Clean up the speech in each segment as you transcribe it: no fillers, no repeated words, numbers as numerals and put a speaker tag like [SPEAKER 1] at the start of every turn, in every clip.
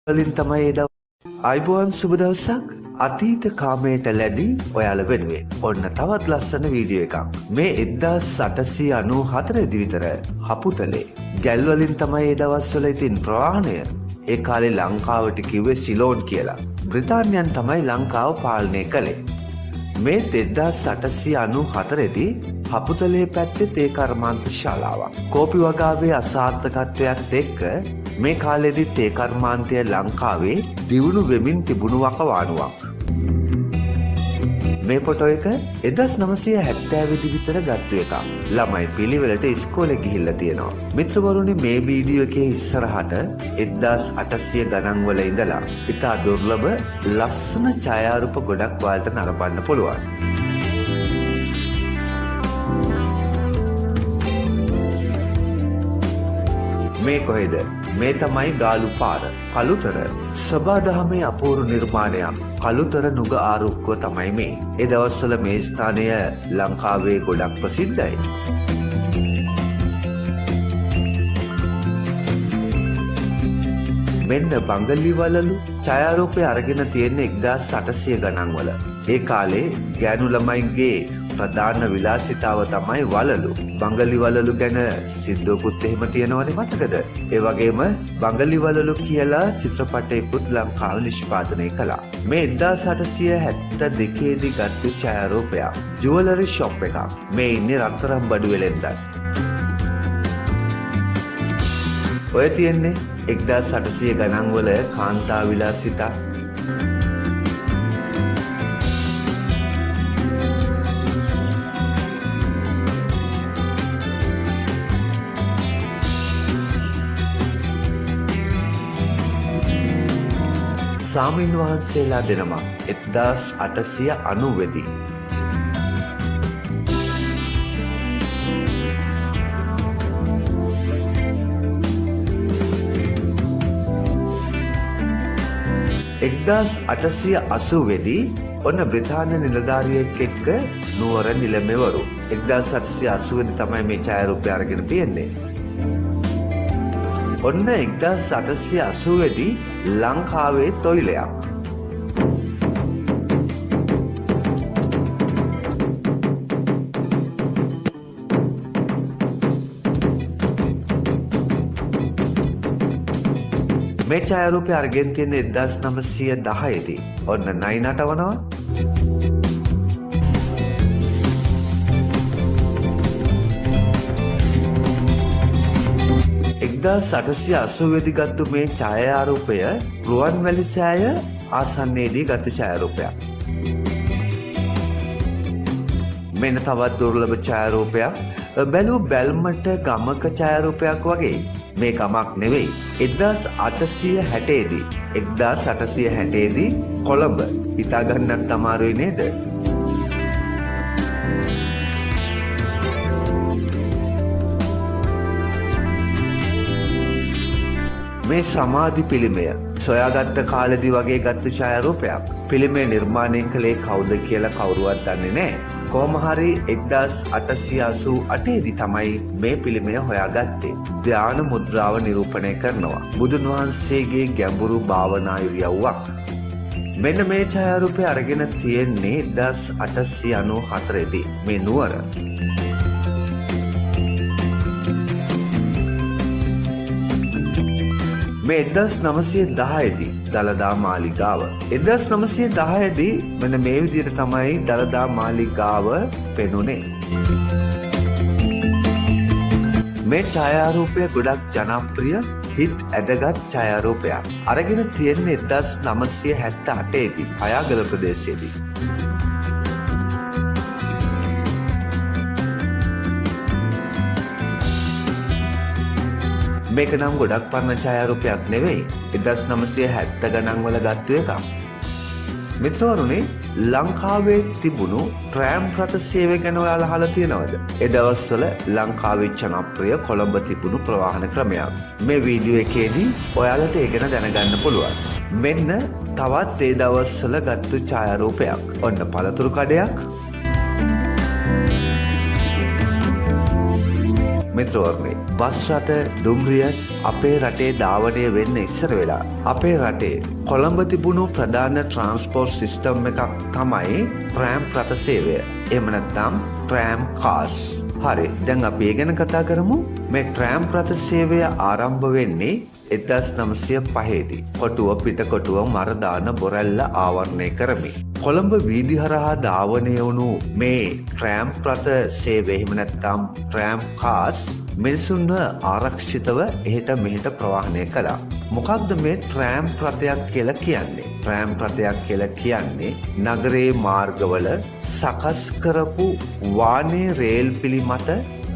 [SPEAKER 1] වලින් තමයි ඒ අයිබෝන් සුබ දවසක්. අතීත කාමයට ලැබී ඔයාලා වෙනුවෙන් ඔන්න තවත් ලස්සන වීඩියෝ එකක්. මේ 1894 විතර හපුතලේ ගැල් වලින් තමයි ඒ දවස්වල ඉතින් ප්‍රවාහනය ඒ කාලේ ලංකාවට කිව්වේ සිලෝන් කියලා. බ්‍රිතාන්‍යයන් තමයි ලංකාව පාලනය කළේ. මේ 1894 දී හපුතලේ පැත්තේ තේ කර්මාන්ත ශාලාවක්. කෝපි වගාවේ අසාර්ථකත්වයක් එක්ක මේ කාලෙදි තේ කර්මාන්තය ලංකාවේ දියුණු වෙමින් තිබුණු වකවානුවක්. මේ ෆොටෝ එක 1970 විතර ගත්ත එකක්. ළමයි පිළිවෙලට ඉස්කෝලේ ගිහිල්ලා තියෙනවා. මිත්‍රවරුනි මේ වීඩියෝ එකේ ඉස්සරහට 1800 ගණන් වල ඉඳලා ඉතා දුර්ලභ ලස්සන ඡායාරූප ගොඩක් වලට නරඹන්න පුළුවන්. මේ කොහෙද? මේ තමයි ගාලු පාර. කළුතර සබාදහමේ අපූර්ව නිර්මාණයක්. කළුතර නුග ආරුක්කුව තමයි මේ. ඒ දවස්වල මේ ස්ථානය ලංකාවේ ගොඩක් ප්‍රසිද්ධයි. මෙන්න බංගලි වලලු ඡායාරූපය අරගෙන තියෙන 1800 ගණන් වල. ඒ කාලේ ගෑනු ළමයින්ගේ ප්‍රධාන විලාසිතාව තමයි වලලු. බංගලි වලලු ගැන සිද්ධාකුත් එහෙම තියෙනවනේ මතකද? ඒ වගේම බංගලි වලලු කියලා චිත්‍රපටයකුත් ලංකාවේ නිෂ්පාදනය කළා. මේ 1872 දී ගත්ත ඡායාරූපයක්. ජුවලරි ෂොප් එකක්. මේ ඉන්නේ රත්තරන් බඩු වෙලෙන්දන්. ඔය තියෙන්නේ 1800 ගණන් වල කාන්තා විලාසිතා. සාමීන් වහන්සේලා දෙනමක් 1890 දී ඔන්න බ්‍රිතාන්‍ය නිලධාරියෙක් එක්ක නුවර නිලමේවරු 1880 දී තමයි මේ ඡායාරූපය අරගෙන තියෙන්නේ. ඔන්න 1880 දී ලංකාවේ තොইলයක්. මේ ඡායාරූපය අරගෙන තියෙන 1910 දී ඔන්න නයි නටවනවා. දී ගත්තු මේ ඡායාරූපය රුවන්වැලි සෑය ආසන්නයේදී ගත්ත ඡායාරූපයක්. මෙන්න තවත් දුර්ලභ ඡායාරූපයක්. බැලූ බැල්මට ගමක ඡායාරූපයක් වගේ. මේ ගමක් නෙවෙයි. 1860 දී කොළඹ. හිතා ගන්නත් අමාරුයි නේද? මේ සමාධි පිළිමය සොයාගත්ත කාලෙදි වගේ ගත්ත ඡායාරූපයක්. පිළිමය නිර්මාණය කළේ කවුද කියලා කවුරුවත් දන්නේ නැහැ. කොහොම හරි 1888 දී තමයි මේ පිළිමය හොයාගත්තේ. ධ්‍යාන මුද්‍රාව නිරූපණය කරනවා. බුදුන් වහන්සේගේ ගැඹුරු භාවනා ඉරියව්වක්. මෙන්න මේ ඡායාරූපය අරගෙන තියෙන්නේ 1894 දී මේ නුවර. මේ 1910 දී දළදා මාලිගාව. 1910 දී මෙන්න මේ විදිහට තමයි දළදා මාලිගාව පෙනුනේ. මේ ඡායාරූපය ගොඩක් ජනප්‍රිය හිට් ඇදගත් ඡායාරූපයක්. අරගෙන තියෙන්නේ 1978 දී අයාගල ප්‍රදේශයේදී. මේක නම් ගොඩක් පරණ ඡායාරූපයක් නෙවෙයි. 1970 ගණන් වල ගත්ත එකක්. මිත්‍රවරුනි ලංකාවේ තිබුණු ට්‍රෑම් රථ සේවය ගැන ඔයාලා අහලා තියෙනවද? ඒ දවස්වල ලංකාවේ ජනප්‍රිය කොළඹ තිබුණු ප්‍රවාහන ක්‍රමයක්. මේ වීඩියෝ එකේදී ඔයාලට ඒ ගැන දැනගන්න පුළුවන්. මෙන්න තවත් ඒ දවස්වල ගත්ත ඡායාරූපයක්. ඔන්න පළතුරු කඩයක්. මිත්‍රවරුනි, බස් රථ දුම්රිය අපේ රටේ ධාවනය වෙන්න ඉස්සර වෙලා අපේ රටේ කොළඹ තිබුණු ප්‍රධාන ට්‍රාන්ස්පෝර්ට් සිස්ටම් එකක් තමයි ට්‍රෑම් රථ සේවය. එහෙම නැත්නම් ට්‍රෑම් කාස්. හරි, දැන් අපි ඒ ගැන කතා කරමු. මේ ට්‍රෑම් රථ සේවය ආරම්භ වෙන්නේ 1905 දී. කොටුව පිටකොටුව මරදාන බොරැල්ල ආවරණය කරමින් කොළඹ වීදි හරහා ධාවනය වුණු මේ ට්‍රෑම් රථ සේවය එහෙම නැත්නම් ට්‍රෑම් කාස් මිනිසුන්ව ආරක්ෂිතව එහෙට මෙහෙට ප්‍රවාහනය කළා. මොකක්ද මේ ට්‍රෑම් රථයක් කියලා කියන්නේ? ට්‍රෑම් රථයක් කියලා කියන්නේ නගරයේ මාර්ගවල සකස් කරපු වානේ රේල් පිළිමත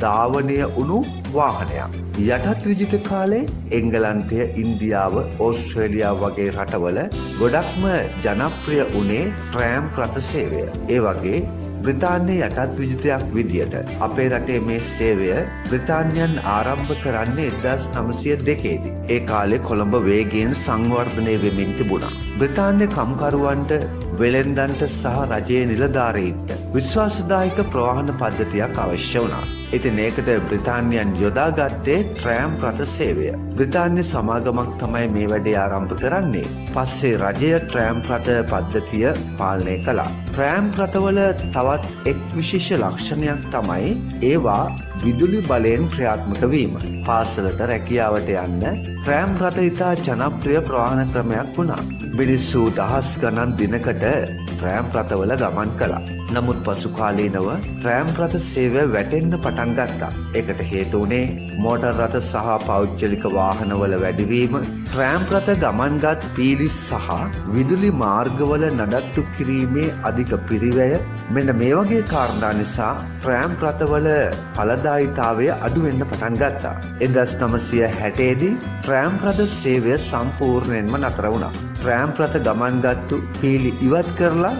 [SPEAKER 1] ධාවනය වුණු වාහනයක්. යටත් විජිත කාලේ එංගලන්තය, ඉන්දියාව, ඕස්ට්‍රේලියාව වගේ රටවල ගොඩක්ම ජනප්‍රිය වුණේ ට්‍රෑම් රථ සේවය. ඒ වගේ බ්‍රිතාන්‍යයේ යටත් විජිතයක් විදියට අපේ රටේ මේ සේවය බ්‍රිතාන්‍යයන් ආරම්භ කරන්නේ 1902 දී. ඒ කාලේ කොළඹ වේගයෙන් සංවර්ධනය වෙමින් තිබුණා. බ්‍රිතාන්‍ය කම්කරුවන්ට, වෙළෙන්දන්ට සහ රජයේ නිලධාරීන්ට විශ්වාසදායක ප්‍රවාහන පද්ධතියක් අවශ්‍ය වුණා. ඉතින් ඒකට බ්‍රිතාන්‍යයන් යොදාගත්තේ ට්‍රෑම් රථ සේවය. බ්‍රිතාන්‍ය සමාගමක් තමයි මේ වැඩේ ආරම්භ කරන්නේ. පස්සේ රජය ට්‍රෑම් රථ පද්ධතිය පාලනය කළා. ට්‍රෑම් රථවල තවත් එක් විශේෂ ලක්ෂණයක් තමයි ඒවා විදුලි බලයෙන් ක්‍රියාත්මක වීම. පාසලට, රැකියාවට යන්න ට්‍රෑම් රථ ඉතා ජනප්‍රිය ප්‍රවාහන ක්‍රමයක් වුණා. මිනිස්සු දහස් ගණන් දිනකට ට්‍රෑම් රථවල ගමන් කළා. නමුත් පසු කාලීනව ට්‍රෑම් රථ සේවය වැටෙන්න පටන් ගත්තා. ඒකට හේතු වුණේ මෝටර් රථ සහ පෞද්ගලික වාහනවල වැඩිවීම, ට්‍රෑම් රථ ගමන්ගත් පීලි සහ විදුලි මාර්ගවල නඩත්තු කිරීමේ අධික පිරිවැය. මෙන්න මේ වගේ කාරණා නිසා ට්‍රෑම් රථවල ඵලදායීතාවය අඩු වෙන්න පටන් ගත්තා. 1960 දී ට්‍රෑම් රථ සේවය සම්පූර්ණයෙන්ම නතර වුණා. ට්‍රෑම් රථ ගමන්ගත්තු පීලි ඉවත් කරලා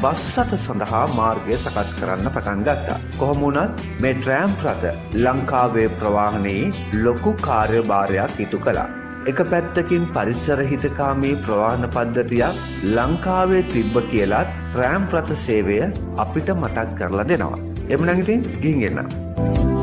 [SPEAKER 1] බස් රථ සඳහා මාර්ගය සකස් කරන්න පටන් ගත්තා. කොහොම වුණත් මේ ට්‍රෑම් රථ ලංකාවේ ප්‍රවාහනයේ ලොකු කාර්යභාරයක් ඉටු කළා. එක පැත්තකින් පරිසර හිතකාමී ප්‍රවාහන පද්ධතියක් ලංකාවේ තිබ්බ කියලත් ට්‍රෑම් රථ සේවය අපිට මතක් කරලා දෙනවා. එමුනම් ඉතින් ගිහින් එන්න.